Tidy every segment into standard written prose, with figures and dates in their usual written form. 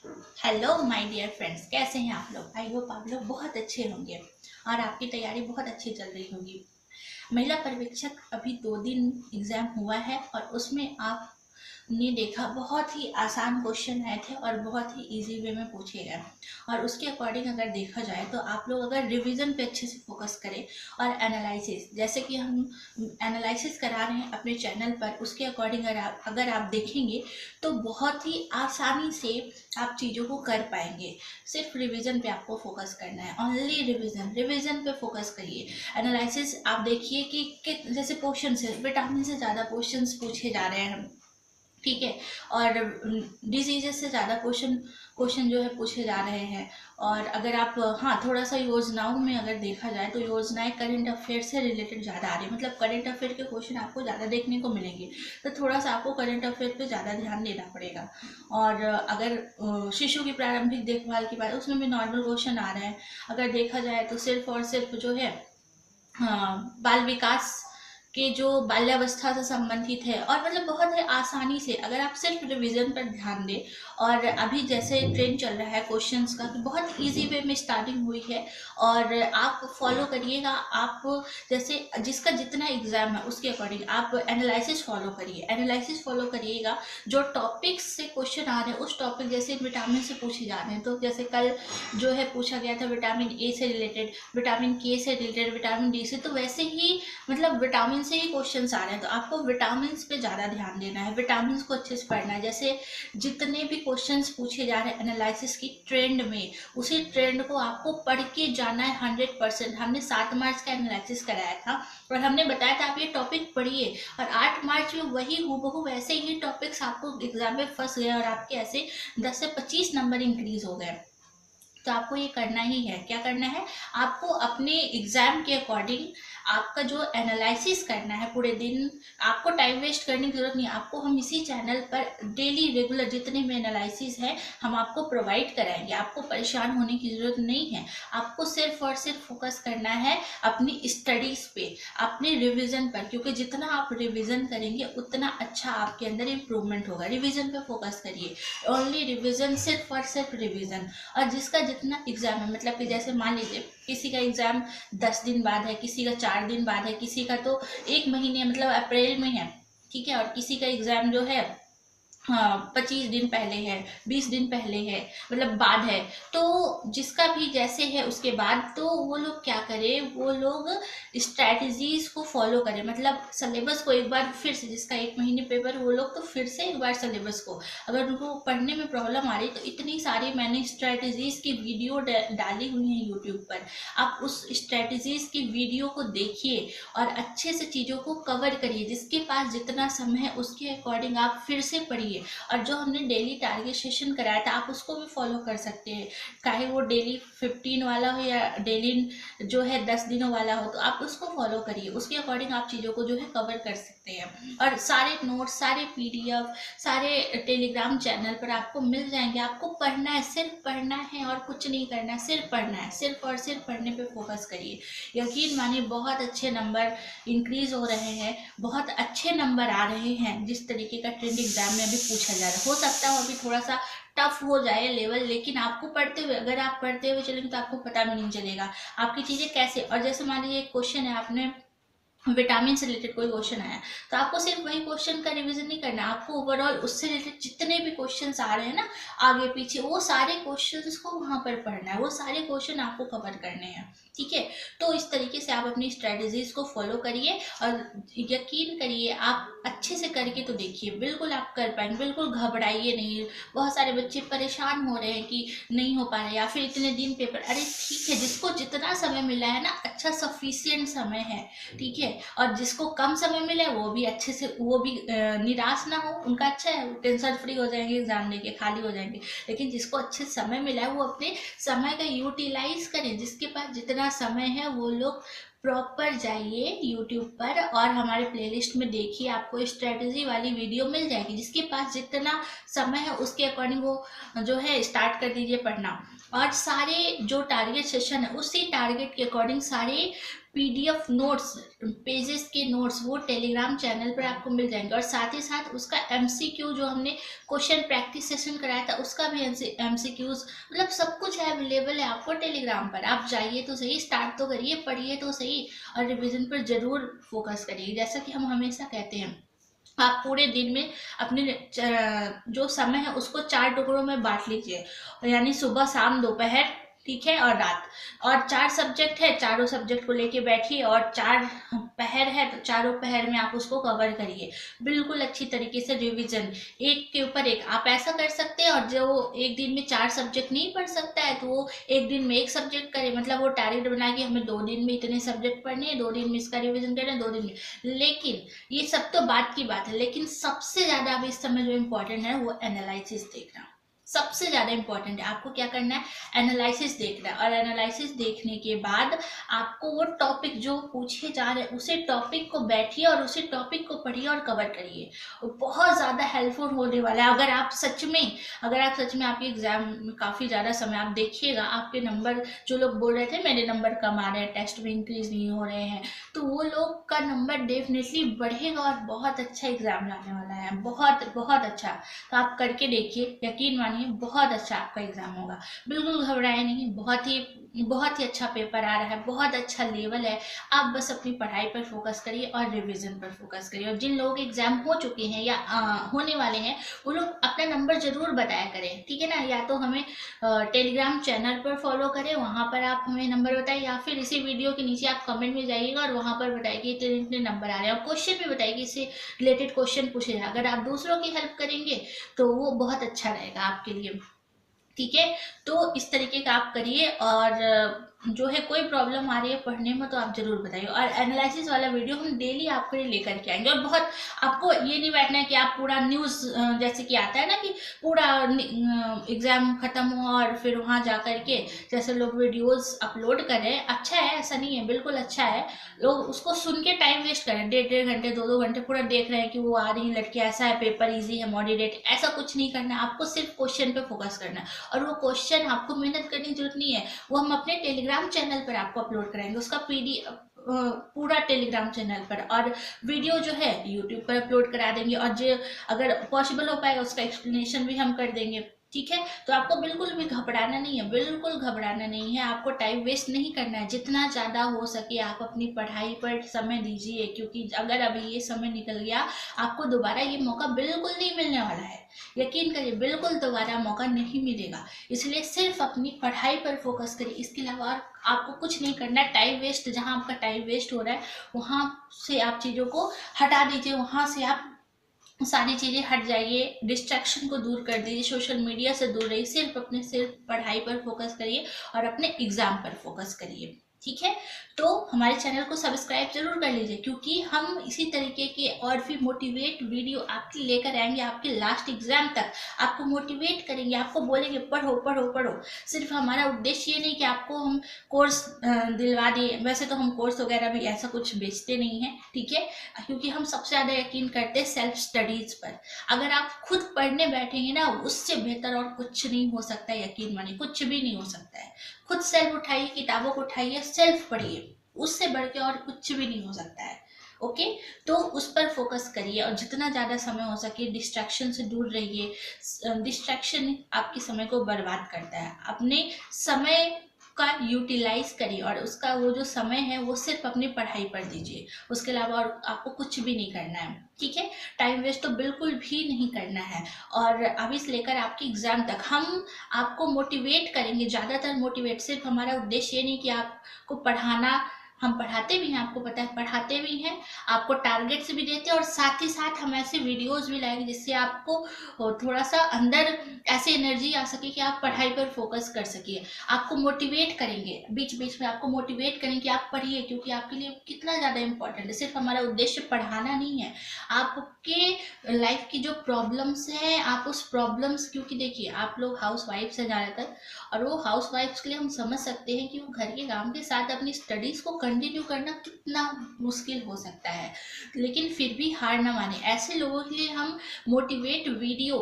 Hello my dear friends, कैसे हैं आप लोग। आई होप आप लोग बहुत अच्छे होंगे और आपकी तैयारी बहुत अच्छी चल रही होगी। महिला पर्यवेक्षक अभी 2 दिन एग्जाम हुआ है और उसमें आपने देखा बहुत ही आसान क्वेश्चन आए थे और बहुत ही इजी वे में पूछे गए। और उसके अकॉर्डिंग अगर देखा जाए तो आप लोग अगर रिवीजन पे अच्छे से फोकस करें और एनालिसिस, जैसे कि हम एनालिसिस करा रहे हैं अपने चैनल पर, उसके अकॉर्डिंग अगर आप देखेंगे तो बहुत ही आसानी से आप चीज़ों को कर पाएंगे। सिर्फ रिवीजन पे आपको फोकस करना है, ओनली रिवीजन, रिवीजन पे फोकस करिए। एनालिसिस आप देखिए कि जैसे क्वेश्चन से विटामिन से ज़्यादा क्वेश्चंस पूछे जा रहे हैं, ठीक है। और डिजीजेस से ज़्यादा क्वेश्चन जो है पूछे जा रहे हैं। और अगर आप हाँ थोड़ा सा योजनाओं में अगर देखा जाए तो योजनाएं करंट अफेयर से रिलेटेड ज़्यादा आ रही है, मतलब करंट अफेयर के क्वेश्चन आपको ज़्यादा देखने को मिलेंगे। तो थोड़ा सा आपको करंट अफेयर पे ज़्यादा ध्यान देना पड़ेगा। और अगर शिशु की प्रारंभिक देखभाल की बात, उसमें भी नॉर्मल क्वेश्चन आ रहे हैं। अगर देखा जाए तो सिर्फ और सिर्फ जो है बाल विकास के जो बाल्यावस्था से संबंधित है, और मतलब बहुत ही आसानी से अगर आप सिर्फ रिवीजन पर ध्यान दें। और अभी जैसे ट्रेंड चल रहा है क्वेश्चंस का कि बहुत इजी वे में स्टार्टिंग हुई है, और आप फॉलो करिएगा। आप जैसे जिसका जितना एग्जाम है उसके अकॉर्डिंग आप एनालिसिस फॉलो करिए, एनालिसिस फॉलो करिएगा। जो टॉपिक्स से क्वेश्चन आ रहे हैं उस टॉपिक, जैसे विटामिन से पूछे जा रहे हैं तो जैसे कल जो है पूछा गया था विटामिन ए से रिलेटेड, विटामिन के से रिलेटेड, विटामिन डी से, तो वैसे ही मतलब विटामिन से ही क्वेश्चंस आ रहे हैं। तो आपको विटामिन पे ज़्यादा ध्यान देना है, विटामिन को अच्छे से पढ़ना है। जैसे जितने भी क्वेश्चंस पूछे जा रहे हैं एनालिसिस की ट्रेंड में, उसी ट्रेंड को आपको पढ़ के जाना है 100%। हमने 7 मार्च का एनालिसिस कराया था और हमने बताया था आप ये टॉपिक पढ़िए, और 8 मार्च में वही हूबहू वैसे ही टॉपिक्स आपको एग्जाम में फंस गए और आपके ऐसे 10 से 25 नंबर इंक्रीज हो गए। तो आपको ये करना ही है, क्या करना है, आपको अपने एग्जाम के अकॉर्डिंग आपका जो एनालिसिस करना है पूरे दिन। आपको टाइम वेस्ट करने की जरूरत नहीं, आपको हम इसी चैनल पर डेली रेगुलर जितने भी एनालिसिस है हम आपको प्रोवाइड कराएंगे। आपको परेशान होने की जरूरत नहीं है, आपको सिर्फ और सिर्फ फोकस करना है अपनी स्टडीज पे, अपने रिवीजन पर, क्योंकि जितना आप रिवीजन करेंगे उतना अच्छा आपके अंदर इम्प्रूवमेंट होगा। रिवीजन पे फोकस करिए, ओनली रिवीजन, सिर्फ और सिर्फ रिवीजन। और जिसका जितना एग्जाम है, मतलब कि जैसे मान लीजिए किसी का एग्जाम 10 दिन बाद है, किसी का 4 दिन बाद है, किसी का तो 1 महीने मतलब अप्रैल में है, ठीक है। और किसी का एग्जाम जो है हाँ 25 दिन पहले है, 20 दिन पहले है, मतलब बाद है। तो जिसका भी जैसे है उसके बाद तो वो लोग क्या करें, वो लोग स्ट्रैटेजीज को फॉलो करें, मतलब सिलेबस को एक बार फिर से, जिसका 1 महीने पेपर, वो लोग तो फिर से एक बार सिलेबस को, अगर उनको पढ़ने में प्रॉब्लम आ रही तो इतनी सारी मैंने स्ट्रैटेजीज की वीडियो डाली हुई है यूट्यूब पर। आप उस स्ट्रैटेजीज की वीडियो को देखिए और अच्छे से चीज़ों को कवर करिए। जिसके पास जितना समय है उसके अकॉर्डिंग आप फिर से पढ़िए। और जो हमने डेली टारगेट सेशन कराया था आप उसको भी फॉलो कर सकते हैं, चाहे वो डेली 15 वाला हो या डेली जो है 10 दिनों वाला हो, तो आप उसको फॉलो करिए, उसके अकॉर्डिंग आप चीज़ों को जो है कवर कर सकते हैं। और सारे नोट्स, सारे पीडीएफ, सारे टेलीग्राम चैनल पर आपको मिल जाएंगे। आपको पढ़ना है, सिर्फ पढ़ना है और कुछ नहीं करना है, सिर्फ पढ़ना है, सिर्फ और सिर्फ पढ़ने पे फोकस करिए। यकीन मानिए बहुत अच्छे नंबर इंक्रीज हो रहे हैं, बहुत अच्छे नंबर आ रहे हैं। जिस तरीके का ट्रेंड एग्जाम में अभी पूछा जा रहा है, हो सकता है अभी थोड़ा सा टफ हो जाए लेवल, लेकिन आपको पढ़ते हुए, अगर आप पढ़ते हुए चलेंगे तो आपको पता भी नहीं चलेगा आपकी चीजें कैसे। और जैसे मान लीजिए एक क्वेश्चन है, आपने विटामिन से रिलेटेड कोई क्वेश्चन आया, तो आपको सिर्फ वही क्वेश्चन का रिवीजन नहीं करना, आपको ओवरऑल उससे रिलेटेड जितने भी क्वेश्चंस आ रहे हैं ना आगे पीछे, वो सारे क्वेश्चंस को वहां पर पढ़ना है, वो सारे क्वेश्चन आपको कवर करने हैं, ठीक है। तो इस तरीके से आप अपनी स्ट्रेटजीज को फॉलो करिए और यकीन करिए आप अच्छे से करके तो देखिए, बिल्कुल आप कर पाएंगे, बिल्कुल घबराइए नहीं। बहुत सारे बच्चे परेशान हो रहे हैं कि नहीं हो पा रहा है या फिर इतने दिन पेपर, अरे ठीक है, जिसको जितना समय मिला है ना, अच्छा सफिशियंट समय है, ठीक है। और जिसको कम समय मिले वो भी अच्छे से, वो भी निराश ना हो, उनका अच्छा है, वो टेंशन फ्री हो जाएंगे, एग्जाम देके खाली हो जाएंगे। लेकिन जिसको अच्छे समय मिला है वो अपने समय का यूटिलाइज करें। जिसके पास जितना समय है वो लोग प्रॉपर जाइए यूट्यूब पर और हमारे प्लेलिस्ट में देखिए, आपको स्ट्रेटजी वाली वीडियो मिल जाएगी। जिसके पास जितना समय है उसके अकॉर्डिंग वो जो है स्टार्ट कर दीजिए पढ़ना। और सारे जो टारगेट सेशन है उसी टारगेट के अकॉर्डिंग सारे PDF नोट्स, पेजेस के नोट्स वो टेलीग्राम चैनल पर आपको मिल जाएंगे। और साथ ही साथ उसका MCQ जो हमने क्वेश्चन प्रैक्टिस सेशन कराया था उसका भी MCQs, मतलब सब कुछ अवेलेबल है आपको टेलीग्राम पर। आप जाइए तो सही, स्टार्ट तो करिए, पढ़िए तो सही, और रिविजन पर जरूर फोकस करिए। जैसा कि हम हमेशा कहते हैं, आप पूरे दिन में अपने जो समय है उसको 4 टुकड़ों में बांट लीजिए, यानी सुबह, शाम, दोपहर, ठीक है, और रात। और 4 सब्जेक्ट है, चारों सब्जेक्ट को लेके बैठिए, और 4 पहर है तो चारों पहर में आप उसको कवर करिए बिल्कुल अच्छी तरीके से। रिवीजन एक के ऊपर एक आप ऐसा कर सकते हैं। और जो एक दिन में 4 सब्जेक्ट नहीं पढ़ सकता है तो वो एक दिन में एक सब्जेक्ट करे, मतलब वो टारगेट बना के हमें 2 दिन में इतने सब्जेक्ट पढ़ने हैं, 2 दिन में इसका रिविजन करना है, 2 दिन में। लेकिन ये सब तो बात की बात है, लेकिन सबसे ज्यादा अभी इस समय जो इम्पोर्टेंट है वो एनालिसिस देखना सबसे ज्यादा इंपॉर्टेंट है। आपको क्या करना है, एनालिसिस देखना है। और एनालिसिस देखने के बाद आपको वो टॉपिक जो पूछे जा रहे हैं उसे टॉपिक को बैठिए और उसी टॉपिक को पढ़िए और कवर करिए। बहुत ज्यादा हेल्पफुल होने वाला है। अगर आप सच में आपके एग्जाम में काफी ज्यादा समय आप देखिएगा, आपके नंबर, जो लोग बोल रहे थे मेरे नंबर कम आ रहे हैं, टेस्ट में इंक्रीज नहीं हो रहे हैं, तो वो लोग का नंबर डेफिनेटली बढ़ेगा और बहुत अच्छा एग्जाम लाने वाला है, बहुत बहुत अच्छा। तो आप करके देखिए, यकीन मानिए बहुत अच्छा आपका एग्जाम होगा। बिल्कुल घबराए नहीं, बहुत ही अच्छा पेपर आ रहा है, बहुत अच्छा लेवल है। आप बस अपनी पढ़ाई पर फोकस करिए और रिवीजन पर फोकस करिए। और जिन लोगों के एग्जाम हो चुके हैं या होने वाले हैं वो लोग अपना नंबर जरूर बताया करें, ठीक है ना। या तो हमें टेलीग्राम चैनल पर फॉलो करें, वहां पर आप हमें नंबर बताइए, या फिर इसी वीडियो के नीचे आप कमेंट में जाइएगा और वहां पर बताइए कि इतने इतने नंबर आ रहे हैं, और क्वेश्चन भी बताइए कि इससे रिलेटेड क्वेश्चन पूछे जाए। अगर आप दूसरों की हेल्प करेंगे तो वो बहुत अच्छा रहेगा आपके लिए, ठीक है। तो इस तरीके का आप करिए। और जो है कोई प्रॉब्लम आ रही है पढ़ने में तो आप जरूर बताइए। और एनालिसिस वाला वीडियो हम डेली आपके लिए लेकर के आएंगे। और बहुत आपको ये नहीं बैठना है कि आप पूरा न्यूज, जैसे कि आता है ना कि पूरा एग्जाम खत्म हुआ और फिर वहां जा करके जैसे लोग वीडियोस अपलोड कर रहे हैं, अच्छा है, ऐसा नहीं है, बिल्कुल अच्छा है। लोग उसको सुन के टाइम वेस्ट करें, 1.5 घंटे 2-2 घंटे पूरा देख रहे हैं कि वो आ रही लड़की, ऐसा है, पेपर इजी है, मॉडरेट, ऐसा कुछ नहीं करना है। आपको सिर्फ क्वेश्चन पे फोकस करना है। और वो क्वेश्चन आपको मेहनत करने की जरूरत नहीं है, वो हम अपने टेलीग्राम चैनल पर आपको अपलोड कराएंगे, उसका PDF पूरा टेलीग्राम चैनल पर। और वीडियो जो है यूट्यूब पर अपलोड करा देंगे, और जो अगर पॉसिबल हो पाएगा उसका एक्सप्लेनेशन भी हम कर देंगे, ठीक है। तो आपको बिल्कुल भी घबराना नहीं है, बिल्कुल घबराना नहीं है। आपको टाइम वेस्ट नहीं करना है, जितना ज्यादा हो सके आप अपनी पढ़ाई पर समय दीजिए, क्योंकि अगर अभी ये समय निकल गया आपको दोबारा ये मौका बिल्कुल नहीं मिलने वाला है। यकीन करिए, बिल्कुल दोबारा मौका नहीं मिलेगा। इसलिए सिर्फ अपनी पढ़ाई पर फोकस करिए, इसके अलावा और आपको कुछ नहीं करना है। टाइम वेस्ट, जहां आपका टाइम वेस्ट हो रहा है वहां से आप चीजों को हटा दीजिए, वहां से आप सारी चीजें हट जाइए, डिस्ट्रैक्शन को दूर कर दीजिए, सोशल मीडिया से दूर रहिए, सिर्फ पढ़ाई पर फोकस करिए और अपने एग्जाम पर फोकस करिए, ठीक है। तो हमारे चैनल को सब्सक्राइब जरूर कर लीजिए, क्योंकि हम इसी तरीके के और भी मोटिवेट वीडियो आपके लेकर आएंगे आपके लास्ट एग्जाम तक। आपको मोटिवेट करेंगे, आपको बोलेंगे पढ़ो पढ़ो पढ़ो। सिर्फ हमारा उद्देश्य ये नहीं कि आपको हम कोर्स दिलवा दिए, वैसे तो हम कोर्स वगैरह भी ऐसा कुछ बेचते नहीं है, ठीक है, क्योंकि हम सबसे ज्यादा यकीन करते हैं सेल्फ स्टडीज पर। अगर आप खुद पढ़ने बैठेंगे ना, उससे बेहतर और कुछ नहीं हो सकता है, यकीन मानिए, कुछ भी नहीं हो सकता है। खुद सेल्फ उठाइए, किताबों को उठाइए, सेल्फ पढ़िए, उससे बढ़ के और कुछ भी नहीं हो सकता है, ओके। तो उस पर फोकस करिए और जितना ज्यादा समय हो सके डिस्ट्रैक्शन से दूर रहिए। डिस्ट्रैक्शन आपके समय को बर्बाद करता है। अपने समय का यूटिलाइज करिए और उसका वो जो समय है वो सिर्फ अपनी पढ़ाई पर दीजिए, उसके अलावा और आपको कुछ भी नहीं करना है, ठीक है। टाइम वेस्ट तो बिल्कुल भी नहीं करना है। और अभी से लेकर आपके एग्जाम तक हम आपको मोटिवेट करेंगे, ज्यादातर मोटिवेट। सिर्फ हमारा उद्देश्य ये नहीं कि आपको पढ़ाना, हम पढ़ाते भी हैं, आपको पता है पढ़ाते भी हैं, आपको टारगेट्स भी देते हैं, और साथ ही साथ हम ऐसे वीडियोस भी लाएंगे जिससे आपको थोड़ा सा अंदर ऐसी एनर्जी आ सके कि आप पढ़ाई पर फोकस कर सकिए। आपको मोटिवेट करेंगे, बीच बीच में आपको मोटिवेट करेंगे कि आप पढ़िए, क्योंकि आपके लिए कितना ज़्यादा इंपॉर्टेंट है। सिर्फ हमारा उद्देश्य पढ़ाना नहीं है, आपके लाइफ की जो प्रॉब्लम्स हैं आप उस प्रॉब्लम्स, क्योंकि देखिए आप लोग हाउस वाइफ्स हैं ज़्यादातर, और वो हाउस वाइफ्स के लिए हम समझ सकते हैं कि वो घर के काम के साथ अपनी स्टडीज को कंटिन्यू करना कितना मुश्किल हो सकता है, लेकिन फिर भी हार ना माने। ऐसे लोगों के लिए हम मोटिवेट वीडियो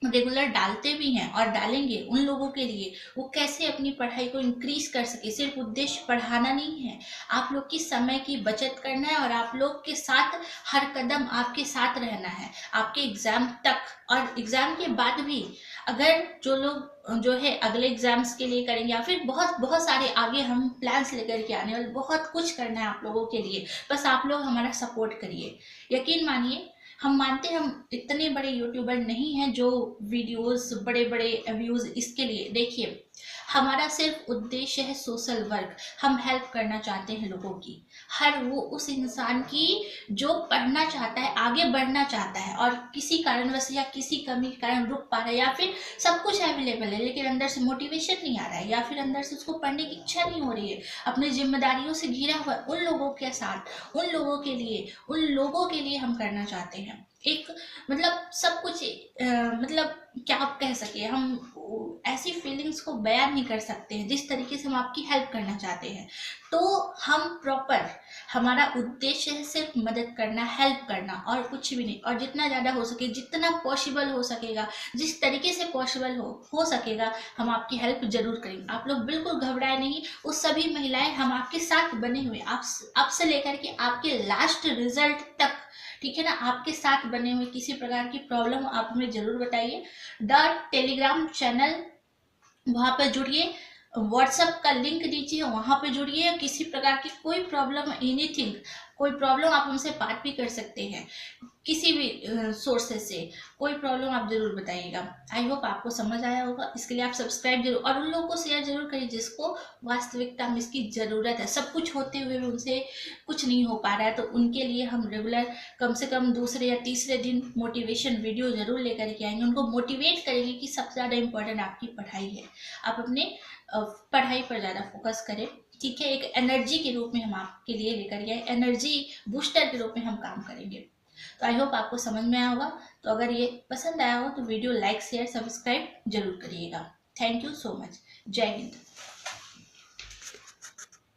रेगुलर डालते भी हैं और डालेंगे उन लोगों के लिए वो कैसे अपनी पढ़ाई को इंक्रीज कर सके। सिर्फ उद्देश्य पढ़ाना नहीं है, आप लोग की समय की बचत करना है और आप लोग के साथ हर कदम आपके साथ रहना है आपके एग्जाम तक और एग्जाम के बाद भी। अगर जो लोग जो है अगले एग्जाम्स के लिए करेंगे या फिर बहुत बहुत सारे आगे हम प्लान्स लेकर के आने वाले, बहुत कुछ करना है आप लोगों के लिए, बस आप लोग हमारा सपोर्ट करिए। यकीन मानिए, हम मानते हैं हम इतने बड़े यूट्यूबर नहीं हैं जो वीडियोस बड़े बड़े व्यूज इसके लिए। देखिए, हमारा सिर्फ उद्देश्य है सोशल वर्क, हम हेल्प करना चाहते हैं लोगों की, हर वो उस इंसान की जो पढ़ना चाहता है, आगे बढ़ना चाहता है और किसी कारणवश या किसी कमी के कारण रुक पा रहा है, या फिर सब कुछ अवेलेबल है लेकिन अंदर से मोटिवेशन नहीं आ रहा है, या फिर अंदर से उसको पढ़ने की इच्छा नहीं हो रही है, अपनी जिम्मेदारियों से घिरा हुआ है, उन लोगों के साथ, उन लोगों के लिए, उन लोगों के लिए हम करना चाहते हैं एक, मतलब सब कुछ, मतलब क्या आप कह सके, हम ऐसी फीलिंग्स को बयान नहीं कर सकते हैं जिस तरीके से हम आपकी हेल्प करना चाहते हैं। तो हम प्रॉपर, हमारा उद्देश्य है सिर्फ मदद करना, हेल्प करना और कुछ भी नहीं, और जितना ज़्यादा हो सके, जितना पॉसिबल हो सकेगा, जिस तरीके से पॉसिबल हो सकेगा, हम आपकी हेल्प जरूर करेंगे। आप लोग बिल्कुल घबराए नहीं, वो सभी महिलाएं हम आपके साथ बने हुए, आप से लेकर के आपके लास्ट रिजल्ट तक, ठीक है ना, आपके साथ बने हुए। किसी प्रकार की प्रॉब्लम आप हमें जरूर बताइए। द टेलीग्राम चैनल, वहां पर जुड़िए, व्हाट्सएप का लिंक दीजिए, वहां पे जुड़िए। किसी प्रकार की कोई प्रॉब्लम, एनीथिंग, कोई प्रॉब्लम आप हमसे बात भी कर सकते हैं, किसी भी सोर्सेज से कोई प्रॉब्लम आप जरूर बताइएगा। आई होप आपको समझ आया होगा, इसके लिए आप सब्सक्राइब जरूर और उन लोगों को शेयर जरूर करिए जिसको वास्तविकता में इसकी ज़रूरत है। सब कुछ होते हुए भी उनसे कुछ नहीं हो पा रहा है, तो उनके लिए हम रेगुलर कम से कम दूसरे या तीसरे दिन मोटिवेशन वीडियो जरूर लेकर के आएंगे, उनको मोटिवेट करेंगे कि सबसे ज़्यादा इंपॉर्टेंट आपकी पढ़ाई है, आप अपने पढ़ाई पर ज़्यादा फोकस करें, ठीक है। एक एनर्जी के रूप में हम आपके लिए लेकर गए, एनर्जी बूस्टर के रूप में हम काम करेंगे। तो आई होप आपको समझ में आया होगा। तो अगर ये पसंद आया हो तो वीडियो लाइक शेयर सब्सक्राइब जरूर करिएगा। Thank you so much. जय हिंद।